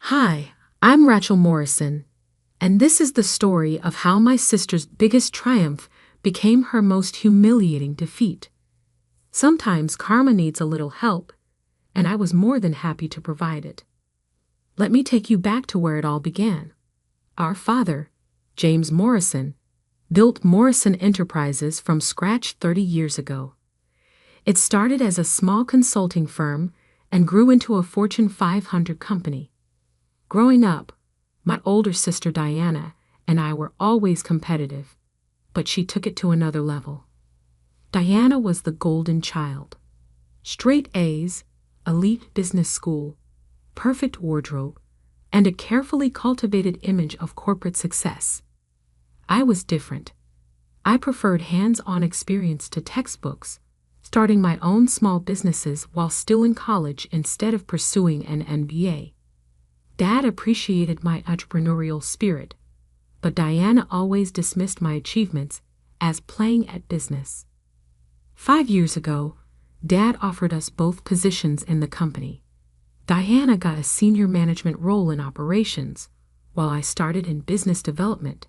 Hi, I'm Rachel Morrison, and this is the story of how my sister's biggest triumph became her most humiliating defeat. Sometimes karma needs a little help, and I was more than happy to provide it. Let me take you back to where it all began. Our father, James Morrison, built Morrison Enterprises from scratch 30 years ago. It started as a small consulting firm and grew into a Fortune 500 company. Growing up, my older sister Diana and I were always competitive, but she took it to another level. Diana was the golden child. Straight A's, elite business school, perfect wardrobe, and a carefully cultivated image of corporate success. I was different. I preferred hands-on experience to textbooks, starting my own small businesses while still in college instead of pursuing an MBA. Dad appreciated my entrepreneurial spirit, but Diana always dismissed my achievements as playing at business. 5 years ago, Dad offered us both positions in the company. Diana got a senior management role in operations, while I started in business development.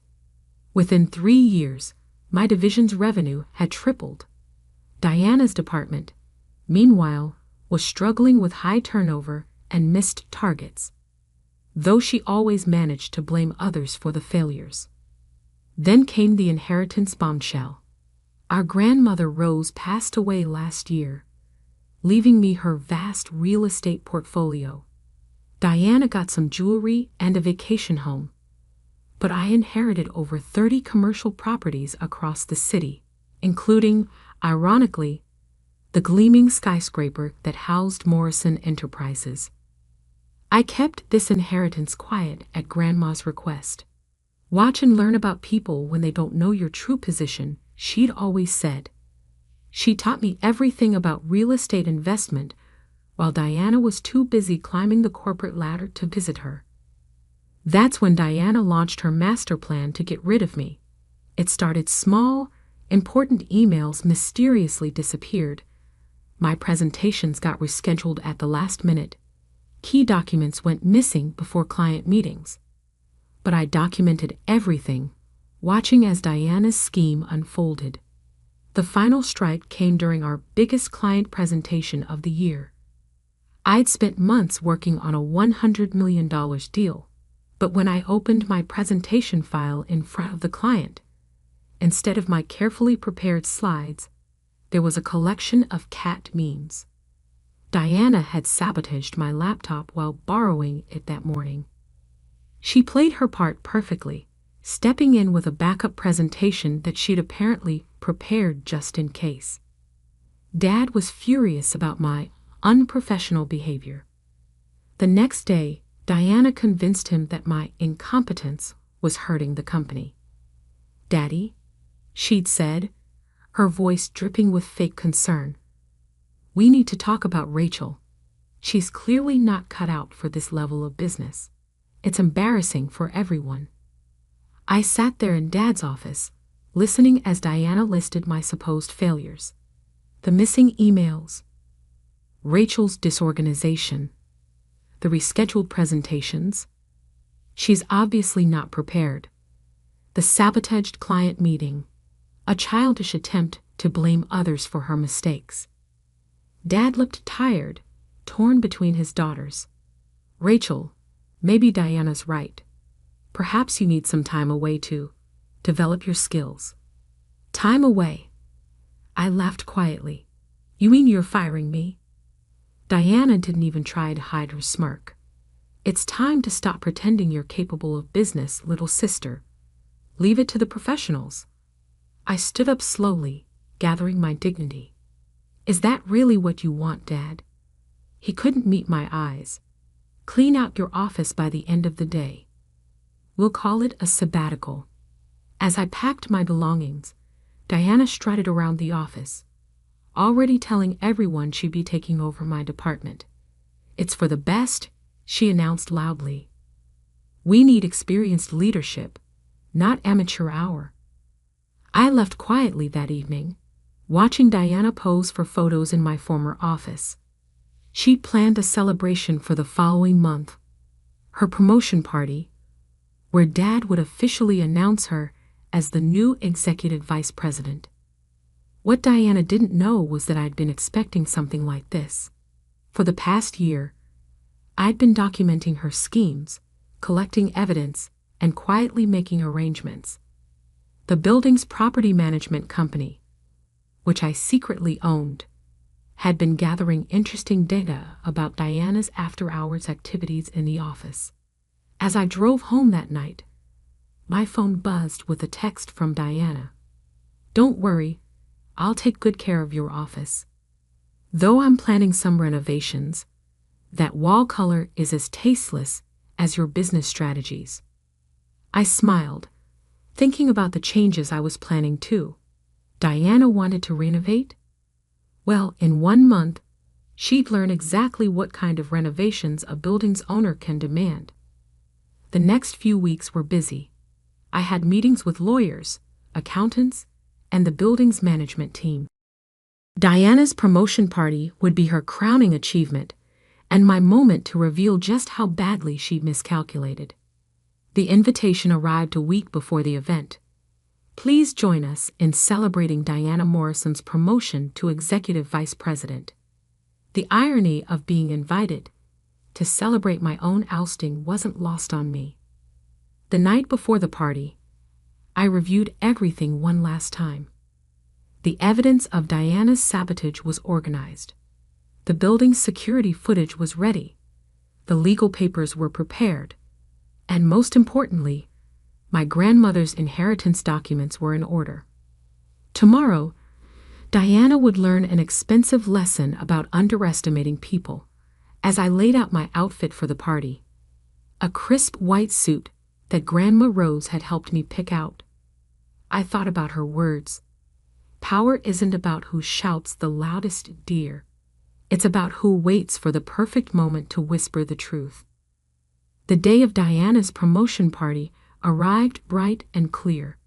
Within 3 years, my division's revenue had tripled. Diana's department, meanwhile, was struggling with high turnover and missed targets, though she always managed to blame others for the failures. Then came the inheritance bombshell. Our grandmother Rose passed away last year, leaving me her vast real estate portfolio. Diana got some jewelry and a vacation home, but I inherited over 30 commercial properties across the city, including, ironically, the gleaming skyscraper that housed Morrison Enterprises. I kept this inheritance quiet at Grandma's request. Watch and learn about people when they don't know your true position, she'd always said. She taught me everything about real estate investment, while Diana was too busy climbing the corporate ladder to visit her. That's when Diana launched her master plan to get rid of me. It started small. Important emails mysteriously disappeared. My presentations got rescheduled at the last minute. Key documents went missing before client meetings. But I documented everything, watching as Diana's scheme unfolded. The final strike came during our biggest client presentation of the year. I'd spent months working on a $100 million deal, but when I opened my presentation file in front of the client, instead of my carefully prepared slides, there was a collection of cat memes. Diana had sabotaged my laptop while borrowing it that morning. She played her part perfectly, stepping in with a backup presentation that she'd apparently prepared just in case. Dad was furious about my unprofessional behavior. The next day, Diana convinced him that my incompetence was hurting the company. "Daddy," she'd said, her voice dripping with fake concern, "we need to talk about Rachel. She's clearly not cut out for this level of business. It's embarrassing for everyone." I sat there in Dad's office, listening as Diana listed my supposed failures. The missing emails, Rachel's disorganization, the rescheduled presentations. She's obviously not prepared. The sabotaged client meeting, a childish attempt to blame others for her mistakes. Dad looked tired, torn between his daughters. "Rachel, maybe Diana's right. Perhaps you need some time away to develop your skills." "Time away?" I laughed quietly. "You mean you're firing me?" Diana didn't even try to hide her smirk. "It's time to stop pretending you're capable of business, little sister. Leave it to the professionals." I stood up slowly, gathering my dignity. "Is that really what you want, Dad?" He couldn't meet my eyes. "Clean out your office by the end of the day. We'll call it a sabbatical." As I packed my belongings, Diana strutted around the office, already telling everyone she'd be taking over my department. "It's for the best," she announced loudly. "We need experienced leadership, not amateur hour." I left quietly that evening, watching Diana pose for photos in my former office. She planned a celebration for the following month. her promotion party, where Dad would officially announce her as the new executive vice president. What Diana didn't know was that I'd been expecting something like this. For the past year, I'd been documenting her schemes, collecting evidence, and quietly making arrangements. The building's property management company, which I secretly owned, had been gathering interesting data about Diana's after-hours activities in the office. As I drove home that night, my phone buzzed with a text from Diana. "Don't worry, I'll take good care of your office. Though I'm planning some renovations, that wall color is as tasteless as your business strategies." I smiled, thinking about the changes I was planning too. Diana wanted to renovate? Well, in 1 month, she'd learn exactly what kind of renovations a building's owner can demand. The next few weeks were busy. I had meetings with lawyers, accountants, and the building's management team. Diana's promotion party would be her crowning achievement, and my moment to reveal just how badly she'd miscalculated. The invitation arrived a week before the event. "Please join us in celebrating Diana Morrison's promotion to Executive Vice President." The irony of being invited to celebrate my own ousting wasn't lost on me. The night before the party, I reviewed everything one last time. The evidence of Diana's sabotage was organized. The building's security footage was ready. The legal papers were prepared. And most importantly, my grandmother's inheritance documents were in order. Tomorrow, Diana would learn an expensive lesson about underestimating people. As I laid out my outfit for the party, a crisp white suit that Grandma Rose had helped me pick out, I thought about her words. "Power isn't about who shouts the loudest, dear. It's about who waits for the perfect moment to whisper the truth." The day of Diana's promotion party arrived bright and clear.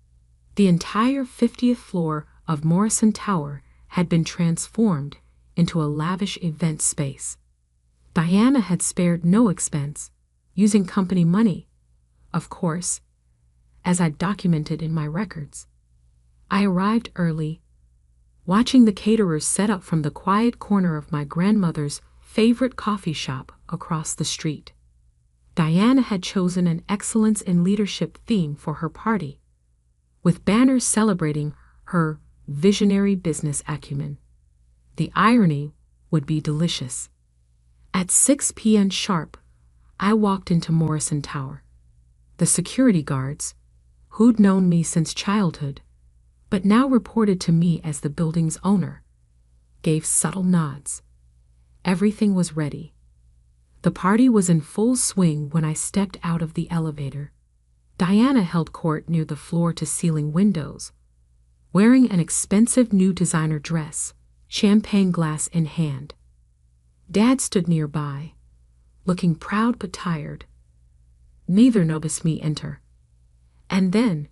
The entire 50th floor of Morrison Tower had been transformed into a lavish event space. Diana had spared no expense, using company money, of course, as I documented in my records. I arrived early, watching the caterers set up from the quiet corner of my grandmother's favorite coffee shop across the street. Diana had chosen an excellence in leadership theme for her party, with banners celebrating her visionary business acumen. The irony would be delicious. At 6 p.m. sharp, I walked into Morrison Tower. The security guards, who'd known me since childhood, but now reported to me as the building's owner, gave subtle nods. Everything was ready. The party was in full swing when I stepped out of the elevator. Diana held court near the floor-to-ceiling windows, wearing an expensive new designer dress, champagne glass in hand. Dad stood nearby, looking proud but tired. Neither noticed me enter. And then,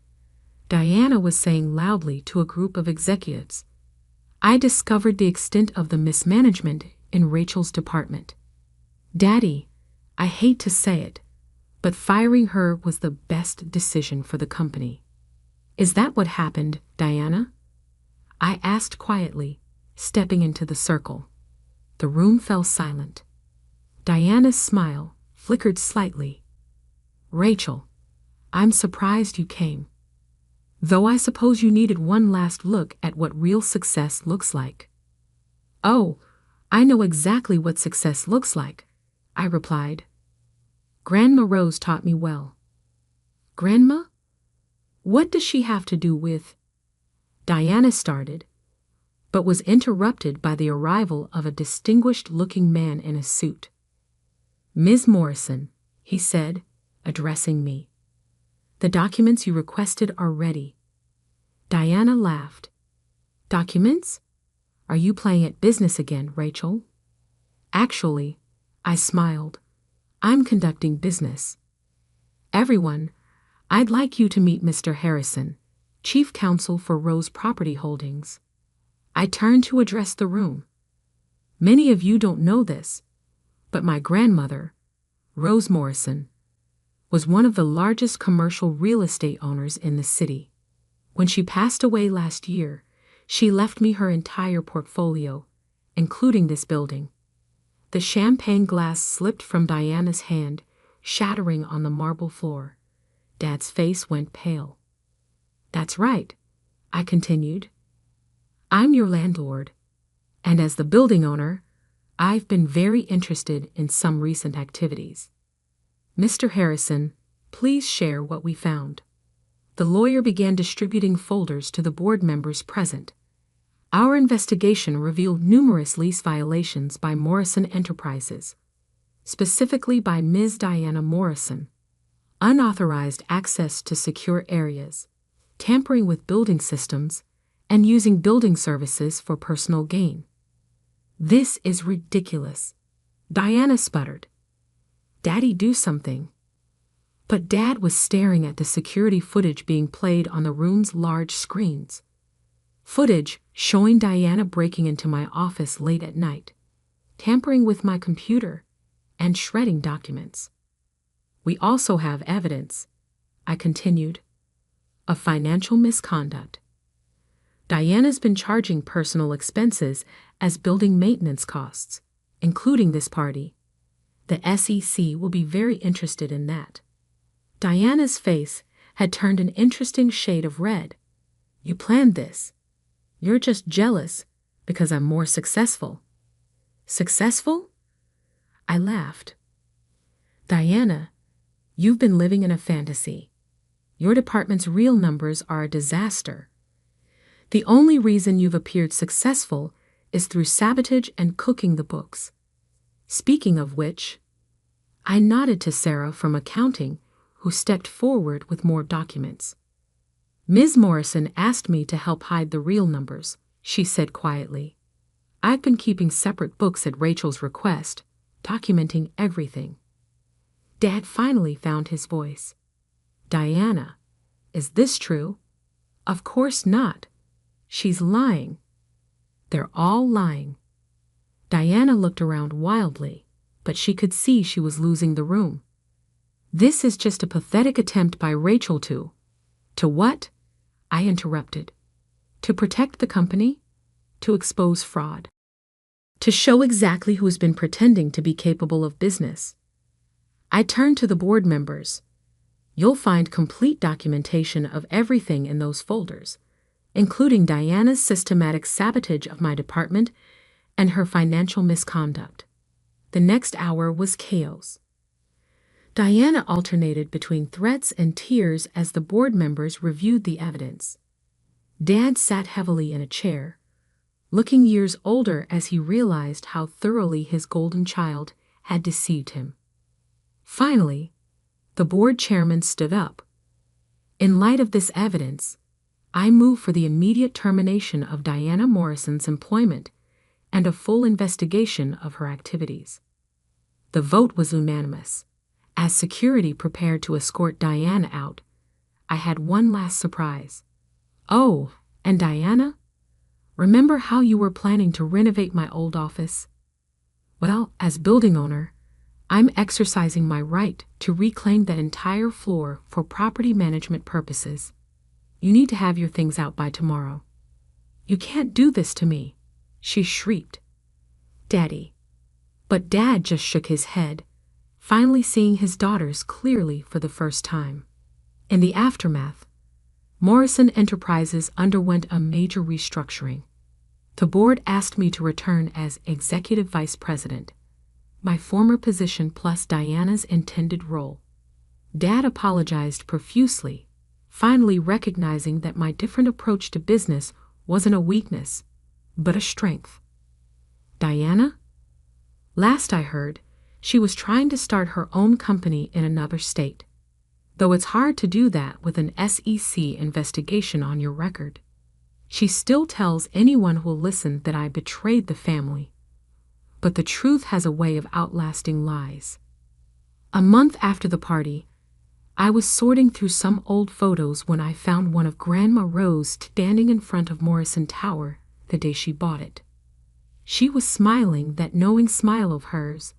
Diana was saying loudly to a group of executives, I discovered the extent of the mismanagement in Rachel's department. Daddy, I hate to say it, but firing her was the best decision for the company. Is that what happened, Diana? I asked quietly, stepping into the circle. The room fell silent. Diana's smile flickered slightly. Rachel, I'm surprised you came. Though I suppose you needed one last look at what real success looks like. Oh, I know exactly what success looks like, I replied. Grandma Rose taught me well. Grandma? What does she have to do with? Diana started, but was interrupted by the arrival of a distinguished-looking man in a suit. Ms. Morrison, he said, addressing me. The documents you requested are ready. Diana laughed. Documents? Are you playing at business again, Rachel? Actually, I smiled. I'm conducting business. Everyone, I'd like you to meet Mr. Harrison, Chief Counsel for Rose Property Holdings. I turned to address the room. Many of you don't know this, but my grandmother, Rose Morrison, was one of the largest commercial real estate owners in the city. When she passed away last year, she left me her entire portfolio, including this building. The champagne glass slipped from Diana's hand, shattering on the marble floor. Dad's face went pale. "That's right," I continued. "I'm your landlord, and as the building owner, I've been very interested in some recent activities. Mr. Harrison, please share what we found." The lawyer began distributing folders to the board members present. Our investigation revealed numerous lease violations by Morrison Enterprises, specifically by Ms. Diana Morrison. Unauthorized access to secure areas, tampering with building systems, and using building services for personal gain. "This is ridiculous," Diana sputtered. "Daddy, do something." But Dad was staring at the security footage being played on the room's large screens. Footage showing Diana breaking into my office late at night, tampering with my computer, and shredding documents. "We also have evidence," I continued, "of financial misconduct. Diana's been charging personal expenses as building maintenance costs, including this party. The SEC will be very interested in that." Diana's face had turned an interesting shade of red. "You planned this. You're just jealous because I'm more successful." "Successful?" I laughed. "Diana, you've been living in a fantasy. Your department's real numbers are a disaster. The only reason you've appeared successful is through sabotage and cooking the books. Speaking of which," I nodded to Sarah from accounting, who stepped forward with more documents. "Ms. Morrison asked me to help hide the real numbers," she said quietly. "I've been keeping separate books at Rachel's request, documenting everything." Dad finally found his voice. "Diana, is this true?" "Of course not. She's lying." "They're all lying." Diana looked around wildly, but she could see she was losing the room. "This is just a pathetic attempt by Rachel to..." "To what?" I interrupted. "To protect the company, to expose fraud, to show exactly who has been pretending to be capable of business." I turned to the board members. "You'll find complete documentation of everything in those folders, including Diana's systematic sabotage of my department and her financial misconduct." The next hour was chaos. Diana alternated between threats and tears as the board members reviewed the evidence. Dad sat heavily in a chair, looking years older as he realized how thoroughly his golden child had deceived him. Finally, the board chairman stood up. "In light of this evidence, I move for the immediate termination of Diana Morrison's employment and a full investigation of her activities." The vote was unanimous. As security prepared to escort Diana out, I had one last surprise. "Oh, and Diana, remember how you were planning to renovate my old office? Well, as building owner, I'm exercising my right to reclaim that entire floor for property management purposes. You need to have your things out by tomorrow." "You can't do this to me," she shrieked. "Daddy." But Dad just shook his head, finally seeing his daughters clearly for the first time. In the aftermath, Morrison Enterprises underwent a major restructuring. The board asked me to return as executive vice president, my former position plus Diana's intended role. Dad apologized profusely, finally recognizing that my different approach to business wasn't a weakness, but a strength. Diana? Last I heard, she was trying to start her own company in another state, though it's hard to do that with an SEC investigation on your record. She still tells anyone who'll listen that I betrayed the family, but the truth has a way of outlasting lies. A month after the party, I was sorting through some old photos when I found one of Grandma Rose standing in front of Morrison Tower the day she bought it. She was smiling that knowing smile of hers,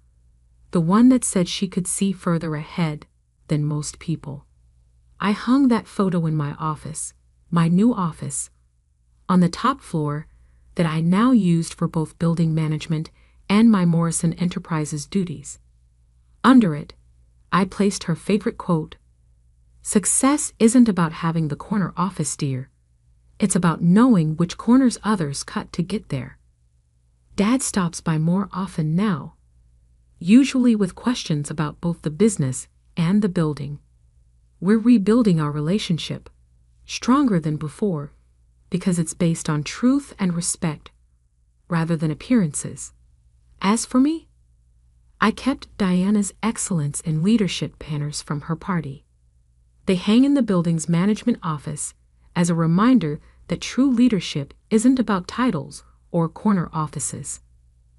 the one that said she could see further ahead than most people. I hung that photo in my office, my new office, on the top floor that I now used for both building management and my Morrison Enterprises duties. Under it, I placed her favorite quote: "Success isn't about having the corner office, dear. It's about knowing which corners others cut to get there." Dad stops by more often now, usually with questions about both the business and the building. We're rebuilding our relationship, stronger than before, because it's based on truth and respect, rather than appearances. As for me, I kept Diana's excellence in leadership banners from her party. They hang in the building's management office as a reminder that true leadership isn't about titles or corner offices.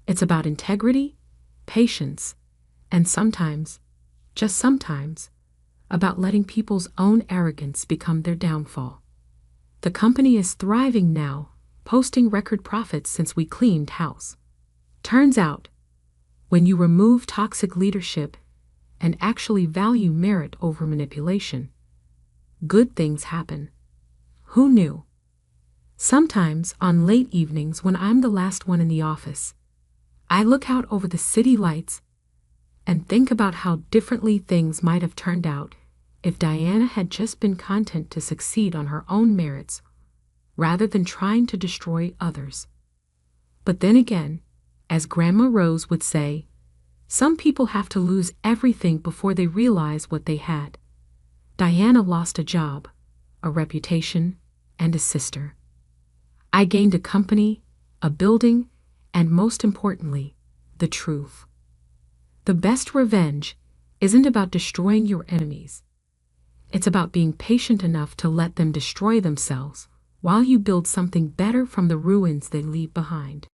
It's about integrity, patience, and sometimes, just sometimes, about letting people's own arrogance become their downfall. The company is thriving now, posting record profits since we cleaned house. Turns out, when you remove toxic leadership and actually value merit over manipulation, good things happen. Who knew? Sometimes, on late evenings when I'm the last one in the office, I look out over the city lights and think about how differently things might have turned out if Diana had just been content to succeed on her own merits rather than trying to destroy others. But then again, as Grandma Rose would say, some people have to lose everything before they realize what they had. Diana lost a job, a reputation, and a sister. I gained a company, a building, and most importantly, the truth. The best revenge isn't about destroying your enemies. It's about being patient enough to let them destroy themselves while you build something better from the ruins they leave behind.